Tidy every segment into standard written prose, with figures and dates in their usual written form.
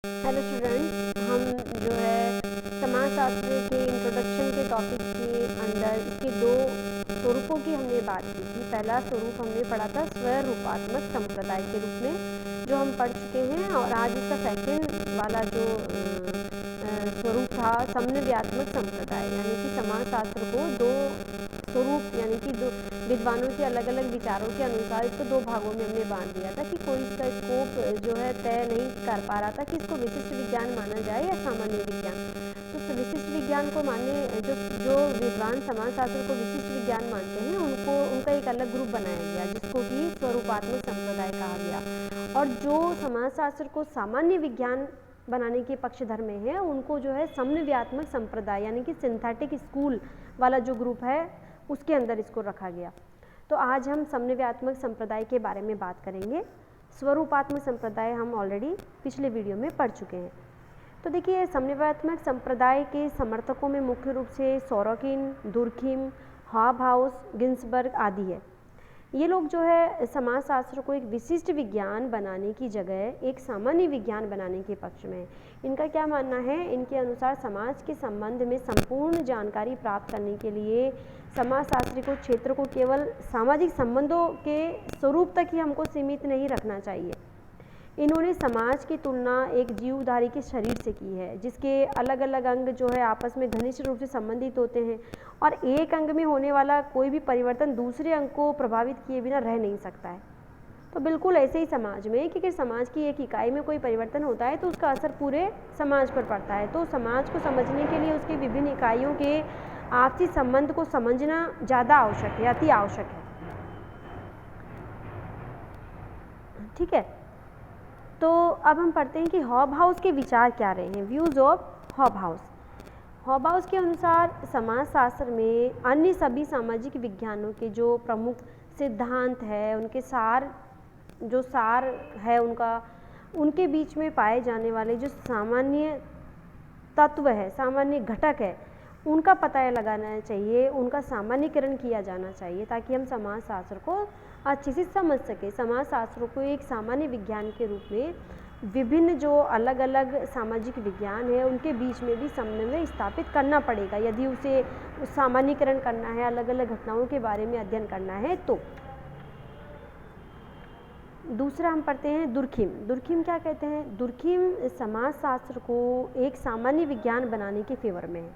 Hello students, हम जो है समाजशास्त्र के इंट्रोडक्शन के टॉपिक के अंदर इसके दो स्वरूपों की हमने बात की थी। पहला स्वरूप हमने पढ़ा था स्वरूपात्मक संप्रदाय के रूप में, जो हम पढ़ चुके हैं, और आज इसका सेकंड वाला जो स्वरूप था समन्वयात्मक संप्रदाय, यानी कि समाजशास्त्र को दो स्वरूप यानी कि दो विद्वानों के अलग अलग विचारों के अनुसार इसको दो भागों में हमने बांट दिया था कि कोई इसका स्कोप जो है तय नहीं कर पा रहा था कि इसको विशिष्ट विज्ञान माना जाए या सामान्य विज्ञान। तो विशिष्ट विज्ञान को मानने जो विद्वान समाजशास्त्र को विशिष्ट विज्ञान मानते हैं उनका एक अलग ग्रुप बनाया गया जिसको कि स्वरूपात्मक संप्रदाय कहा गया, और जो समाजशास्त्र को सामान्य विज्ञान बनाने के पक्षधर में है उनको जो है समन्वयात्मक संप्रदाय यानी कि सिंथेटिक स्कूल वाला जो ग्रुप है उसके अंदर इसको रखा गया। तो आज हम समन्वयात्मक संप्रदाय के बारे में बात करेंगे। स्वरूपात्मक संप्रदाय हम ऑलरेडी पिछले वीडियो में पढ़ चुके हैं। तो देखिए, समन्वयात्मक संप्रदाय के समर्थकों में मुख्य रूप से सोरोकिन, दुर्खिम, हॉबहाउस, गिन्सबर्ग आदि है। ये लोग जो है समाजशास्त्र को एक विशिष्ट विज्ञान बनाने की जगह एक सामान्य विज्ञान बनाने के पक्ष में है। इनका क्या मानना है? इनके अनुसार समाज के संबंध में संपूर्ण जानकारी प्राप्त करने के लिए समाजशास्त्री को क्षेत्र को केवल सामाजिक संबंधों के स्वरूप तक ही हमको सीमित नहीं रखना चाहिए। इन्होंने समाज की तुलना एक जीवधारी के शरीर से की है जिसके अलग अलग अंग जो है आपस में घनिष्ठ रूप से संबंधित होते हैं, और एक अंग में होने वाला कोई भी परिवर्तन दूसरे अंग को प्रभावित किए बिना रह नहीं सकता है। तो बिल्कुल ऐसे ही समाज में कि समाज की एक इकाई में कोई परिवर्तन होता है तो उसका असर पूरे समाज पर पड़ता है। तो समाज को समझने के लिए उसकी विभिन्न इकाइयों के आपसी संबंध को समझना ज़्यादा आवश्यक है, अति आवश्यक है। ठीक है, तो अब हम पढ़ते हैं कि हॉबहाउस के विचार क्या रहे हैं। Views of Hobhouse. हॉबहाउस के अनुसार समाजशास्त्र में अन्य सभी सामाजिक विज्ञानों के जो प्रमुख सिद्धांत है, उनके सार है उनके बीच में पाए जाने वाले जो सामान्य तत्व है, सामान्य घटक है, उनका पता लगाना चाहिए, उनका सामान्यीकरण किया जाना चाहिए ताकि हम समाजशास्त्र को अच्छे से समझ सके। समाजशास्त्र को एक सामान्य विज्ञान के रूप में विभिन्न जो अलग अलग सामाजिक विज्ञान है उनके बीच में भी समन्वय स्थापित करना पड़ेगा यदि उसे सामान्यीकरण करना है, अलग अलग घटनाओं के बारे में अध्ययन करना है। तो दूसरा हम पढ़ते हैं दुर्खिम। दुर्खिम क्या कहते हैं? दुर्खिम समाजशास्त्र को एक सामान्य विज्ञान बनाने के फेवर में है,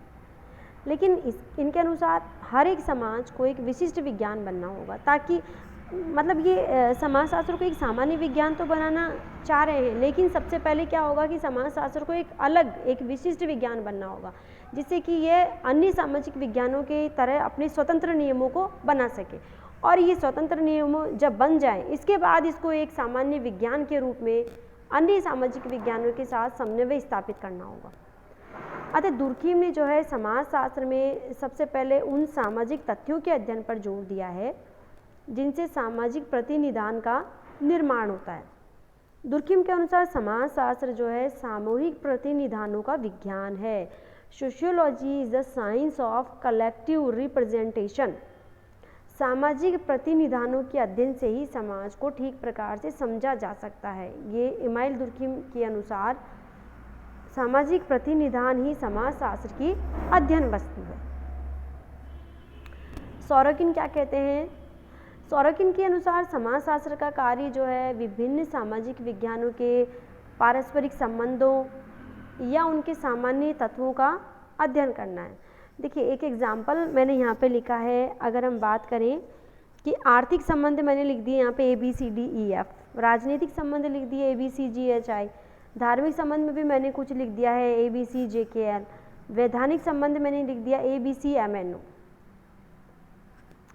लेकिन इनके अनुसार हर एक समाज को एक विशिष्ट विज्ञान बनना होगा ताकि मतलब ये समाजशास्त्र को एक सामान्य विज्ञान तो बनाना चाह रहे हैं, लेकिन सबसे पहले क्या होगा कि समाजशास्त्र को एक विशिष्ट विज्ञान बनना होगा जिससे कि ये अन्य सामाजिक विज्ञानों के तरह अपने स्वतंत्र नियमों को बना सके, और ये स्वतंत्र नियम जब बन जाए इसके बाद इसको एक सामान्य विज्ञान के रूप में अन्य सामाजिक विज्ञानों के साथ समन्वय स्थापित करना होगा। अतः दुर्खिम ने जो है समाजशास्त्र में सबसे पहले उन सामाजिक तथ्यों के अध्ययन पर जोर दिया है जिनसे सामाजिक प्रतिनिधान का निर्माण होता है। दुर्खिम के अनुसार समाजशास्त्र जो है सामूहिक प्रतिनिधानों का विज्ञान है। Sociology is the science of collective representation. सामाजिक प्रतिनिधानों के अध्ययन से ही समाज को ठीक प्रकार से समझा जा सकता है। ये इमाइल दुर्खिम के अनुसार सामाजिक प्रतिनिधान ही समाजशास्त्र की अध्ययन वस्तु है। सोरोकिन क्या कहते हैं? सोरोकिन के अनुसार समाजशास्त्र का कार्य जो है विभिन्न सामाजिक विज्ञानों के पारस्परिक संबंधों या उनके सामान्य तत्वों का अध्ययन करना है। देखिए, एक एग्जाम्पल मैंने यहाँ पे लिखा है। अगर हम बात करें कि आर्थिक संबंध मैंने लिख दिए यहाँ पे ABCDEF, राजनीतिक संबंध लिख दिए ABCGHI, धार्मिक संबंध में भी मैंने कुछ लिख दिया है ABCJKL, वैधानिक संबंध मैंने लिख दिया ABCMNO।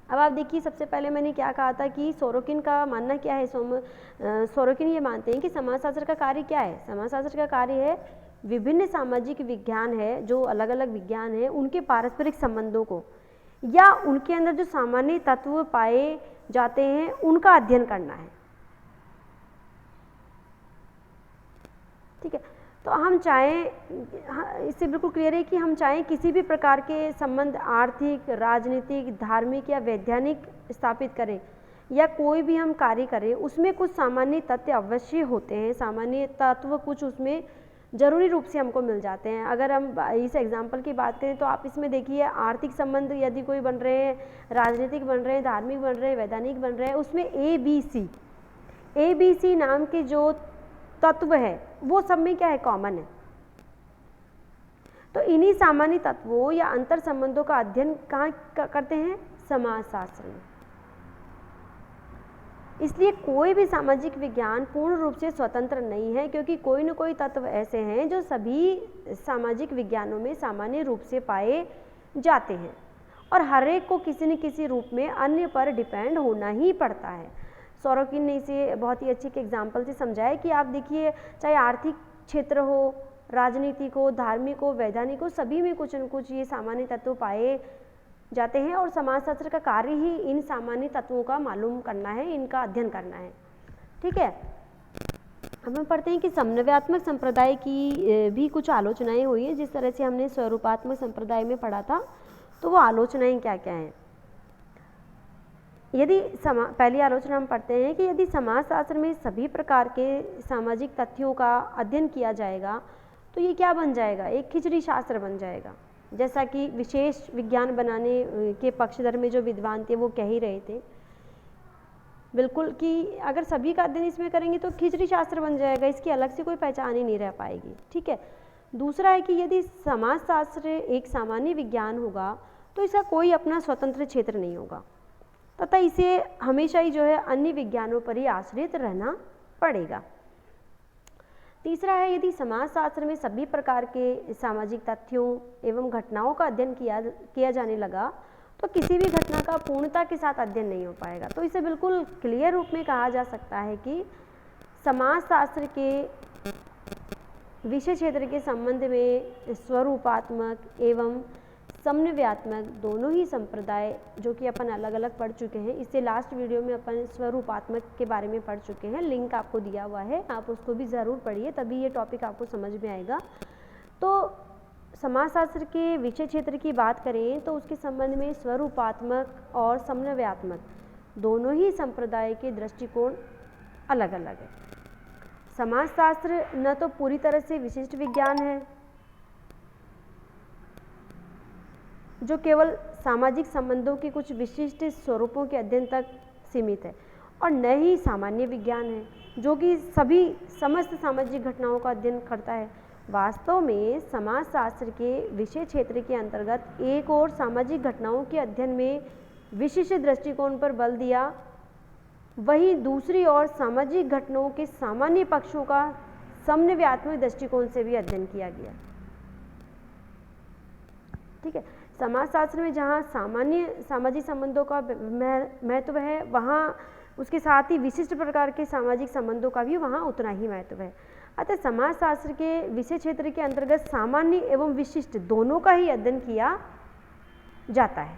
अब आप देखिए, सबसे पहले मैंने क्या कहा था कि सोरोकिन का मानना क्या है? सोरोकिन ये मानते हैं कि समाजशास्त्र का कार्य क्या है? समाजशास्त्र का कार्य है विभिन्न सामाजिक विज्ञान है, जो अलग अलग विज्ञान है, उनके पारस्परिक संबंधों को या उनके अंदर जो सामान्य तत्व पाए जाते हैं उनका अध्ययन करना है। ठीक है, तो हम चाहें, इससे बिल्कुल क्लियर है कि हम चाहें किसी भी प्रकार के संबंध आर्थिक, राजनीतिक, धार्मिक या वैज्ञानिक स्थापित करें या कोई भी हम कार्य करें, उसमें कुछ सामान्य तथ्य अवश्य होते हैं, सामान्य तत्व कुछ उसमें जरूरी रूप से हमको मिल जाते हैं। अगर हम इस एग्जाम्पल की बात करें तो आप इसमें देखिए, आर्थिक संबंध यदि कोई बन रहे हैं, राजनीतिक बन रहे हैं, धार्मिक बन रहे हैं, वैधानिक बन रहे हैं, उसमें ए बी सी नाम के जो तत्व है वो सब में क्या है, कॉमन है। तो इन्हीं सामान्य तत्वों या अंतर संबंधों का अध्ययन कहाँ करते हैं, समाजशास्त्र में। इसलिए कोई भी सामाजिक विज्ञान पूर्ण रूप से स्वतंत्र नहीं है, क्योंकि कोई न कोई तत्व ऐसे हैं जो सभी सामाजिक विज्ञानों में सामान्य रूप से पाए जाते हैं और हर एक को किसी न किसी रूप में अन्य पर डिपेंड होना ही पड़ता है। सौरोकिन ने इसे बहुत ही अच्छी एक एग्जाम्पल से समझाया कि आप देखिए, चाहे आर्थिक क्षेत्र हो, राजनीतिक हो, धार्मिक हो, वैधानिक हो, सभी में कुछ न कुछ ये सामान्य तत्व पाए जाते हैं और समाजशास्त्र का कार्य ही इन सामान्य तत्वों का मालूम करना है, इनका अध्ययन करना है। ठीक है, अब हम पढ़ते हैं कि समन्वयात्मक संप्रदाय की भी कुछ आलोचनाएं हुई है। जिस तरह से हमने स्वरूपात्मक संप्रदाय में पढ़ा था, तो वो आलोचनाएं क्या क्या हैं। पहली आलोचना हम पढ़ते हैं कि यदि समाजशास्त्र में सभी प्रकार के सामाजिक तथ्यों का अध्ययन किया जाएगा तो ये क्या बन जाएगा, एक खिचड़ी शास्त्र बन जाएगा। जैसा कि विशेष विज्ञान बनाने के पक्षधर में जो विद्वान थे वो कह ही रहे थे बिल्कुल कि अगर सभी का अध्ययन इसमें करेंगे तो खिचड़ी शास्त्र बन जाएगा, इसकी अलग से कोई पहचान ही नहीं रह पाएगी। ठीक है, दूसरा है कि यदि समाजशास्त्र एक सामान्य विज्ञान होगा तो इसका कोई अपना स्वतंत्र क्षेत्र नहीं होगा तथा इसे हमेशा ही जो है अन्य विज्ञानों पर ही आश्रित रहना पड़ेगा। तीसरा है, यदि समाजशास्त्र में सभी प्रकार के सामाजिक तथ्यों एवं घटनाओं का अध्ययन किया जाने लगा तो किसी भी घटना का पूर्णता के साथ अध्ययन नहीं हो पाएगा। तो इसे बिल्कुल क्लियर रूप में कहा जा सकता है कि समाजशास्त्र के विषय क्षेत्र के संबंध में स्वरूपात्मक एवं समन्वयात्मक दोनों ही संप्रदाय, जो कि अपन अलग अलग पढ़ चुके हैं, इससे लास्ट वीडियो में अपन स्वरूपात्मक के बारे में पढ़ चुके हैं, लिंक आपको दिया हुआ है, आप उसको भी ज़रूर पढ़िए, तभी ये टॉपिक आपको समझ में आएगा। तो समाजशास्त्र के विषय क्षेत्र की बात करें तो उसके संबंध में स्वरूपात्मक और समन्वयात्मक दोनों ही संप्रदाय के दृष्टिकोण अलग अलग है। समाजशास्त्र न तो पूरी तरह से विशिष्ट विज्ञान है जो केवल सामाजिक संबंधों के कुछ विशिष्ट स्वरूपों के अध्ययन तक सीमित है, और न ही सामान्य विज्ञान है जो कि सभी समस्त सामाजिक घटनाओं का अध्ययन करता है। वास्तव में समाजशास्त्र के विषय क्षेत्र के अंतर्गत एक और सामाजिक घटनाओं के अध्ययन में विशिष्ट दृष्टिकोण पर बल दिया, वहीं दूसरी ओर सामाजिक घटनाओं के सामान्य पक्षों का समन्वयात्मक दृष्टिकोण से भी अध्ययन किया गया। ठीक है, समाजशास्त्र में जहाँ सामान्य सामाजिक संबंधों का महत्व है, वहाँ उसके साथ ही विशिष्ट प्रकार के सामाजिक संबंधों का भी वहाँ उतना ही महत्व है। अतः समाजशास्त्र के विषय क्षेत्र के अंतर्गत सामान्य एवं विशिष्ट दोनों का ही अध्ययन किया जाता है।